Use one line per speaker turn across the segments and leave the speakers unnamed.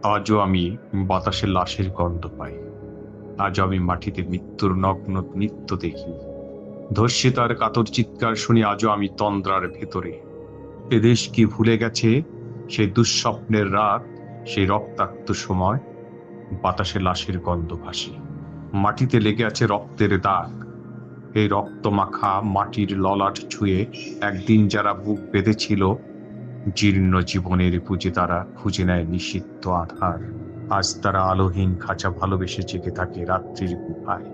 আজও আমি বাতাসে লাশের গন্ধ পাই। আজও আমি মাটিতে মৃত্যুর নগ্ন নৃত্য দেখি। ধর্ষিতার কাতর চিৎকার শুনি আজও আমি তন্দ্রার ভেতরে। এদেশ কি ভুলে গেছে সেই দুঃস্বপ্নের রাত, সেই রক্তাক্ত সময়? বাতাসে লাশের গন্ধ ভাসে, মাটিতে লেগে আছে রক্তের দাগ। এই রক্ত মাখা মাটির ললাট ছুঁয়ে একদিন যারা বুক বেঁধেছিল, জীর্ণ জীবনের পুঁজে তারা খুঁজে নেয় নিষিদ্ধ আধার। আজ তারা আলোহীন খাঁচা ভালোবেসে জেগে থাকে রাত্রির গুহায়।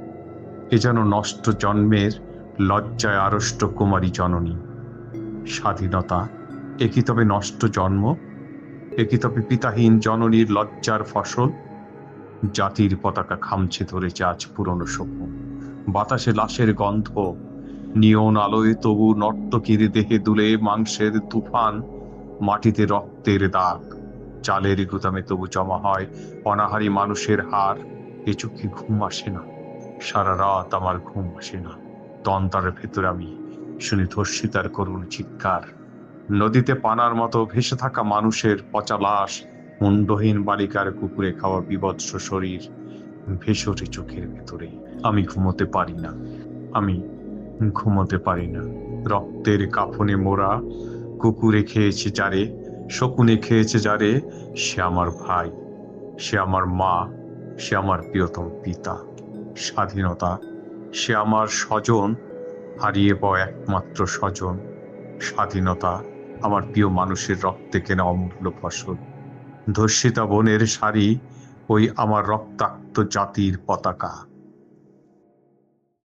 এ যেন নষ্ট জন্মের লজ্জায় আড়ষ্ট কুমারী জননী। স্বাধীনতা, এ কি তবে নষ্ট জন্ম? এ কি তবে পিতাহীন জননীর লজ্জার ফসল? জাতির পতাকা খামছে ধরেছে আজ পুরনো স্বপ্ন। বাতাসে লাশের গন্ধ, নিয়ন আলোয় তবু নর্তকীর দেহে দুলে মাংসের তুফান। মাটিতে রক্তের দাগ, চালের গুদামে তবু জমা হয় অনাহারী মানুষের হার। এ চোখে ঘুম আসে না, সারা রাত আমার ঘুম আসে না। তন্দ্রার ভেতর আমি শুনি ধর্ষিতার করুণ চিৎকার। নদীতে পানার মতো ভেসে থাকা মানুষের পচা লাশ, মুন্ডহীন বালিকার কুকুরে খাওয়া বিভৎস শরীর ভেসে ওঠে চোখের ভেতরে। আমি ঘুমোতে পারি না, আমি ঘুমোতে পারি না। রক্তের কাফনে মোরা, কুকুরে খেয়েছে যারে, শকুনে খেয়েছে যারে, সে আমার ভাই, সে আমার মা, সে আমার প্রিয়তম পিতা। স্বাধীনতা, সে আমার স্বজন, হারিয়ে পাওয়া একমাত্র স্বজন। স্বাধীনতা, আমার প্রিয় মানুষের রক্তে কেনা অমূল্য ফসল। ধর্ষিতা বোনের শাড়ি, ওই আমার রক্তাক্ত জাতির পতাকা।